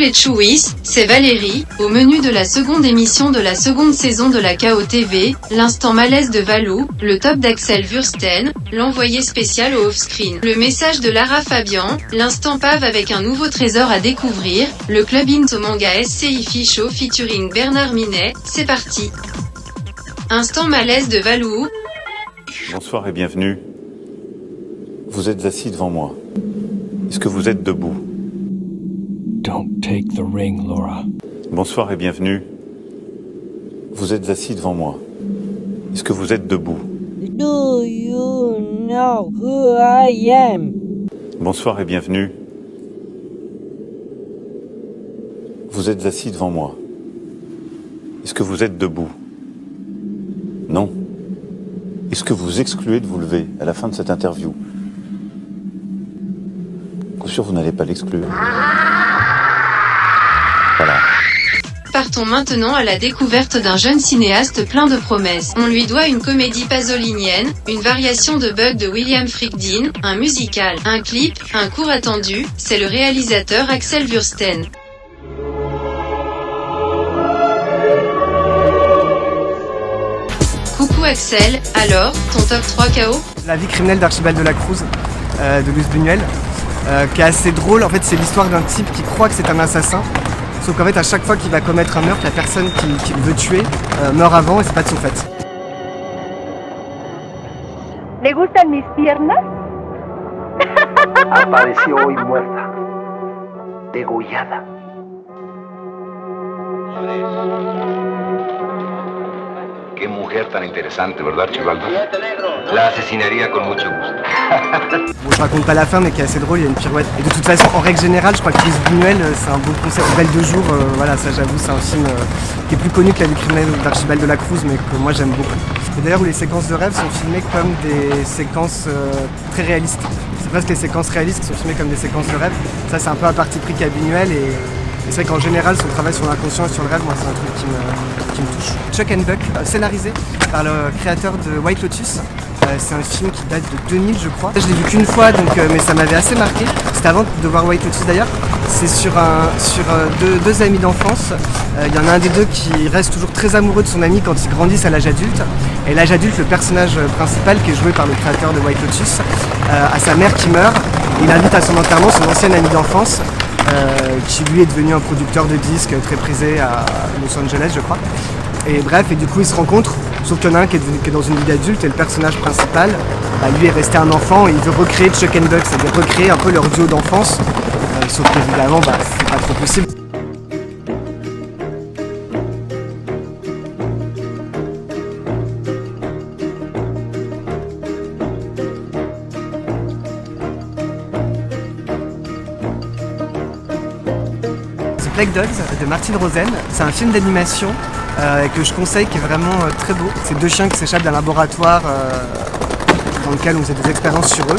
les Chouis, c'est Valérie. Au menu de la seconde émission de la seconde saison de la KO TV, l'instant malaise de Valou, le top d'Axel Wursten, l'envoyé spécial au off-screen, le message de Lara Fabian, l'instant Pave avec un nouveau trésor à découvrir, le club Into Manga SCIFI Show featuring Bernard Minet, c'est parti. Instant malaise de Valou. Bonsoir et bienvenue. Vous êtes assis devant moi. Est-ce que vous êtes debout? Don't take the ring, Laura. Bonsoir et bienvenue. Vous êtes assis devant moi. Est-ce que vous êtes debout? Do you know who I am? Bonsoir et bienvenue. Vous êtes assis devant moi. Est-ce que vous êtes debout? Non. Est-ce que vous excluez de vous lever à la fin de cette interview? Bien sûr, vous n'allez pas l'exclure. Voilà. Partons maintenant à la découverte d'un jeune cinéaste plein de promesses. On lui doit une comédie pasolinienne, une variation de Bug de William Friedkin, un musical, un clip, un court attendu, c'est le réalisateur Axel Wursten. Coucou Axel, alors, ton top 3 KO? La vie criminelle d'Archibald de la Cruz, de Luce Buñuel, qui est assez drôle. En fait, c'est l'histoire d'un type qui croit que c'est un assassin, sauf qu'en fait, à chaque fois qu'il va commettre un meurtre, la personne qu'il veut tuer meurt avant et c'est pas de son fait. ¿Le gustan mis piernas? Apareció hoy muerta, degollada. Qué mujer tan interesante, ¿verdad, Archibaldo? La asesinaría con mucho gusto. Bon, je raconte pas la fin, mais qui est assez drôle, il y a une pirouette. Et de toute façon, en règle générale, je crois que Luce Buñuel, c'est un bon concept. Belle de jour, voilà, ça j'avoue, c'est un film qui est plus connu que La vie criminelle d'Archibald de la Cruz, mais que moi j'aime beaucoup. Et d'ailleurs, où les séquences de rêve sont filmées comme des séquences très réalistes. C'est presque les séquences réalistes qui sont filmées comme des séquences de rêve. Ça, c'est un peu un parti pris qu'a Buñuel et c'est vrai qu'en général, son travail sur l'inconscient et sur le rêve, moi, c'est un truc qui me touche. Chuck and Buck, scénarisé par le créateur de White Lotus. C'est un film qui date de 2000, je crois. Je l'ai vu qu'une fois, donc, mais ça m'avait assez marqué. C'était avant de voir White Lotus d'ailleurs. C'est sur deux amis d'enfance. Il y en a un des deux qui reste toujours très amoureux de son ami quand ils grandissent à l'âge adulte. Et l'âge adulte, le personnage principal, qui est joué par le créateur de White Lotus, a sa mère qui meurt. Il invite à son enterrement son ancien ami d'enfance, qui lui est devenu un producteur de disques très prisé à Los Angeles, je crois. Et bref, et du coup ils se rencontrent, sauf qu'il y en a un qui est dans une vie d'adulte et le personnage principal, lui est resté un enfant et il veut recréer Chuck and Buck, c'est-à-dire recréer un peu leur duo d'enfance, sauf qu'évidemment c'est pas trop possible. Black Dogs de Martin Rosen, c'est un film d'animation que je conseille, qui est vraiment très beau. C'est deux chiens qui s'échappent d'un laboratoire dans lequel on faisait des expériences sur eux,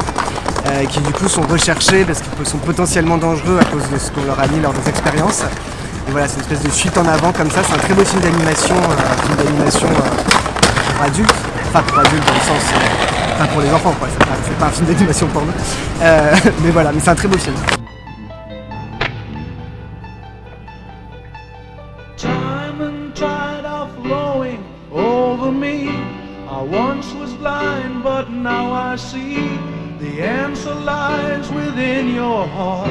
qui du coup sont recherchés parce qu'ils sont potentiellement dangereux à cause de ce qu'on leur a mis lors des expériences. Et voilà, c'est une espèce de fuite en avant comme ça, c'est un très beau film d'animation, pour adultes, enfin pour adultes dans le sens, enfin pour les enfants quoi, c'est pas un film d'animation porno, mais voilà, mais c'est un très beau film. But now I see the answer lies within your heart.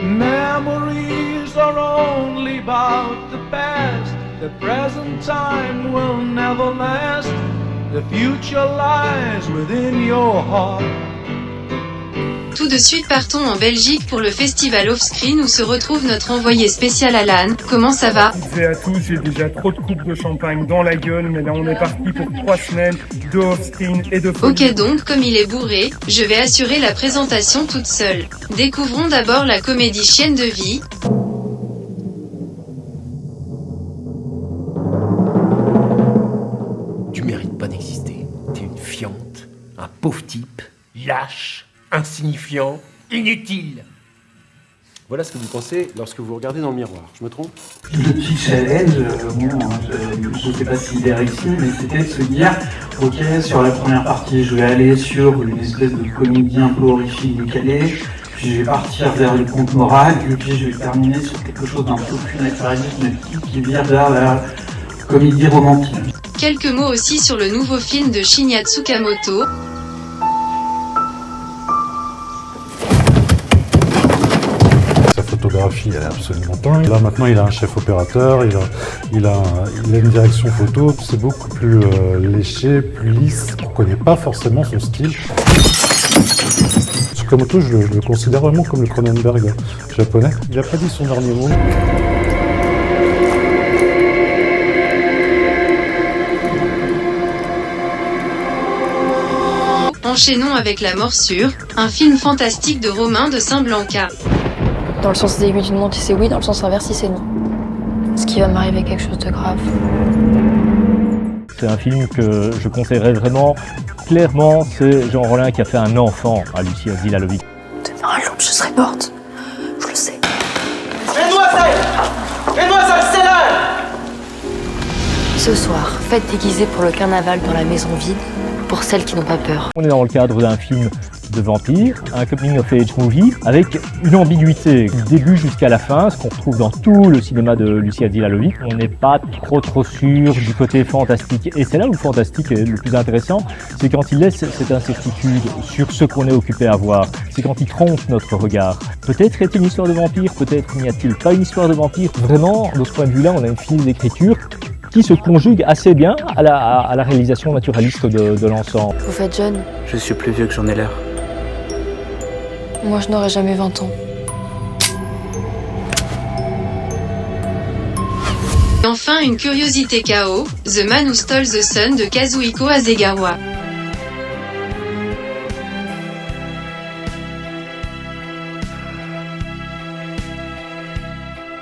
Memories are only about the past. The present time will never last. The future lies within your heart. Tout de suite partons en Belgique pour le festival Offscreen où se retrouve notre envoyé spécial Alan. Comment ça va? Toutes et à tous, j'ai déjà trop de coupes de champagne dans la gueule, mais là on est parti pour 3 semaines de Offscreen et de folie. Ok, donc comme il est bourré, je vais assurer la présentation toute seule. Découvrons d'abord la comédie Chienne de vie. Tu mérites pas d'exister. T'es une fiente, un pauvre type, lâche, insignifiant, inutile. Voilà ce que vous pensez lorsque vous regardez dans le miroir. Je me trompe? Le petit challenge, je ne sais pas s'il est réussi, mais c'était de se dire, ok, sur la première partie, je vais aller sur une espèce de comédie un peu horrifique décalée, Puis je vais partir vers une conte morale, et puis je vais terminer sur quelque chose d'un peu plus naturaliste, mais qui vire vers la comédie romantique. Quelques mots aussi sur le nouveau film de Shinya Tsukamoto. Sa photographie, elle est absolument dingue. Là maintenant il a un chef opérateur, il a une direction photo, c'est beaucoup plus léché, plus lisse. On ne connaît pas forcément son style. Tsukamoto, je le considère vraiment comme le Cronenberg japonais. Il n'a pas dit son dernier mot. Enchaînons avec La Morsure, un film fantastique de Romain de Saint-Blanca. Dans le sens des aiguilles d'une montre, c'est oui, dans le sens inverse, c'est non. Est-ce qu'il va m'arriver quelque chose de grave? C'est un film que je conseillerais vraiment. Clairement, c'est Jean Rollin qui a fait un enfant à Lucia Zilalovic. Demain à l'aube, je serai morte. Je le sais. Mesdemoiselles, c'est l'heure! Ce soir, fête déguisée pour le carnaval dans la maison vide, pour celles qui n'ont pas peur. On est dans le cadre d'un film de vampire, un coming of age movie avec une ambiguïté du début jusqu'à la fin, ce qu'on retrouve dans tout le cinéma de Lucia Zilalovic. On n'est pas trop sûr du côté fantastique, et c'est là où le fantastique est le plus intéressant, c'est quand il laisse cette incertitude sur ce qu'on est occupé à voir, c'est quand il trompe notre regard. Peut-être est-il une histoire de vampire, peut-être n'y a-t-il pas une histoire de vampire. Vraiment, de ce point de vue-là, on a une fine d'écriture qui se conjugue assez bien à la réalisation naturaliste de l'ensemble. Vous faites jeune. Je suis plus vieux que j'en ai l'air. Moi, je n'aurai jamais 20 ans. Et enfin, une curiosité KO, The Man Who Stole the Sun de Kazuhiko Hasegawa.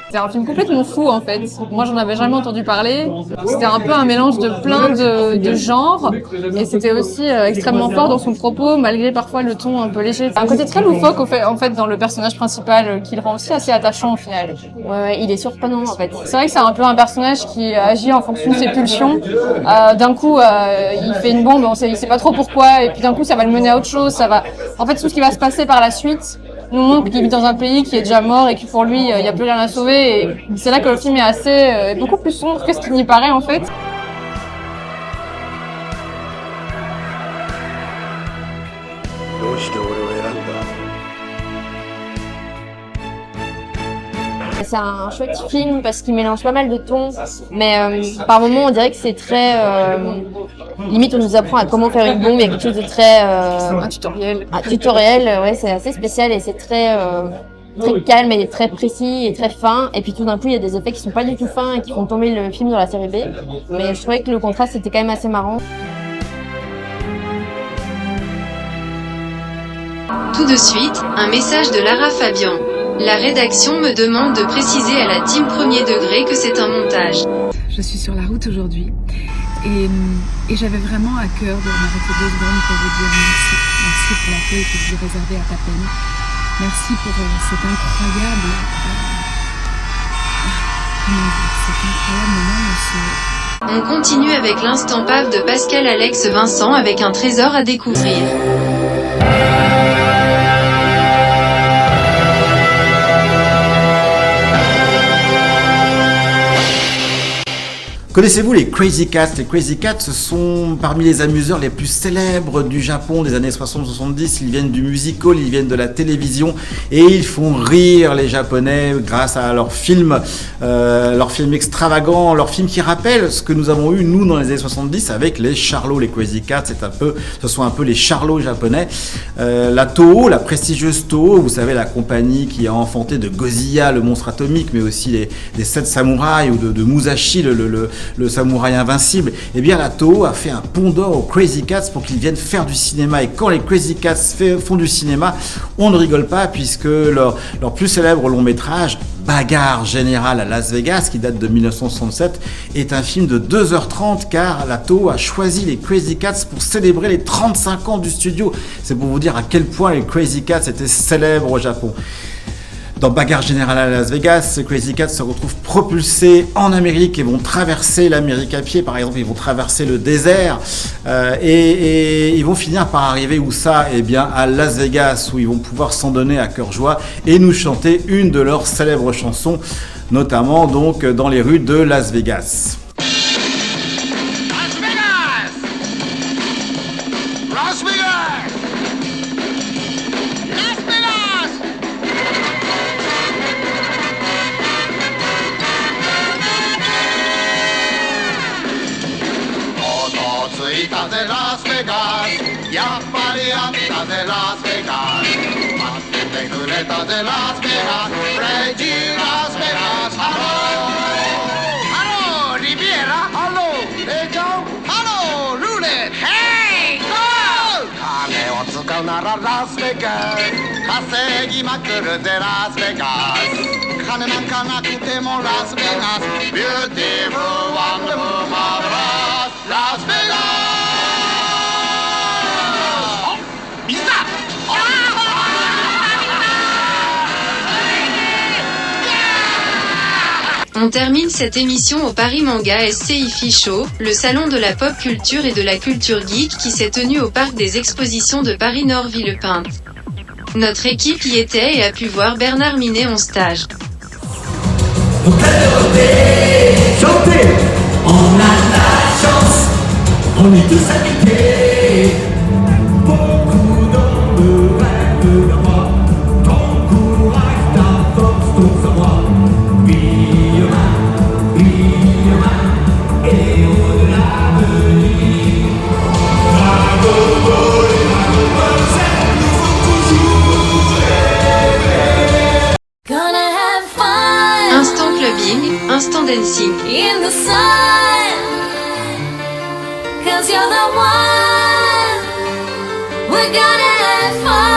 C'est un film complètement fou en fait. Moi j'en avais jamais entendu parler. C'était un peu un mélange de plein de genres et c'était aussi extrêmement fort dans son propos malgré parfois le ton un peu léger. Un côté très loufoque en fait dans le personnage principal qui le rend aussi assez attachant au final. Ouais, il est surprenant en fait. C'est vrai que c'est un peu un personnage qui agit en fonction de ses pulsions. D'un coup il fait une bombe, il sait pas trop pourquoi et puis d'un coup ça va le mener à autre chose. En fait tout ce qui va se passer par la suite nous montre qu'il vit dans un pays qui est déjà mort et que pour lui il n'y a plus rien à sauver. Et c'est là que le film est beaucoup plus sombre que ce qu'il n'y paraît en fait. C'est un chouette film parce qu'il mélange pas mal de tons, mais par moments on dirait que c'est très limite on nous apprend à comment faire une bombe. Il y a quelque chose de très un tutoriel. Un tutoriel, ouais, c'est assez spécial et c'est très calme et très précis et très fin. Et puis tout d'un coup il y a des effets qui sont pas du tout fins et qui font tomber le film dans la série B. Mais je trouvais que le contraste était quand même assez marrant. Tout de suite, un message de Lara Fabian. La rédaction me demande de préciser à la team premier degré que c'est un montage. Je suis sur la route aujourd'hui et j'avais vraiment à cœur de m'arrêter 2 secondes pour vous dire merci. Merci pour l'accueil que vous réservez à ta peine. Merci pour cet incroyable moment. On continue avec l'instant paf de Pascal Alex Vincent avec un trésor à découvrir. Connaissez-vous les Crazy Cats? Les Crazy Cats, ce sont parmi les amuseurs les plus célèbres du Japon des années 60-70. Ils viennent du musical, ils viennent de la télévision et ils font rire les Japonais grâce à leurs films extravagants, leurs films qui rappellent ce que nous avons eu nous dans les années 70 avec les Charlots. Les Crazy Cats, ce sont un peu les Charlots japonais. La Toho, la prestigieuse Toho, vous savez la compagnie qui a enfanté de Godzilla, le monstre atomique, mais aussi des 7 samouraïs ou de Musashi, le samouraï invincible, eh bien la Toho a fait un pont d'or aux Crazy Cats pour qu'ils viennent faire du cinéma. Et quand les Crazy Cats font du cinéma, on ne rigole pas puisque leur plus célèbre long métrage, Bagarre Générale à Las Vegas, qui date de 1967, est un film de 2h30 car la Toho a choisi les Crazy Cats pour célébrer les 35 ans du studio. C'est pour vous dire à quel point les Crazy Cats étaient célèbres au Japon. Dans Bagarre Générale à Las Vegas, Crazy Cat se retrouve propulsés en Amérique et vont traverser l'Amérique à pied. Par exemple, ils vont traverser le désert et ils vont finir par arriver où ça? Eh bien, à Las Vegas, où ils vont pouvoir s'en donner à cœur joie et nous chanter une de leurs célèbres chansons, notamment donc dans les rues de Las Vegas. Las Vegas 稼ぎまくるぜラスベガス金なんかなくてもラスベガス Beautiful, wonderful, marvelous ラスベガスあ、水だOn termine cette émission au Paris Manga SCIFI Show, le salon de la pop culture et de la culture geek qui s'est tenu au parc des expositions de Paris-Nord Villepinte. Notre équipe y était et a pu voir Bernard Minet en stage. Chantez, on a la chance, on est tous habités. Beaucoup d'hommes rêvent d'avoir ton courage, ta force, ton savoir. Et au-delà de lui, Dragon Ball, nous faut toujours rêver. Gonna have fun. Instant clubbing, instant dancing. In the sun, 'cause you're the one. We're gonna have fun.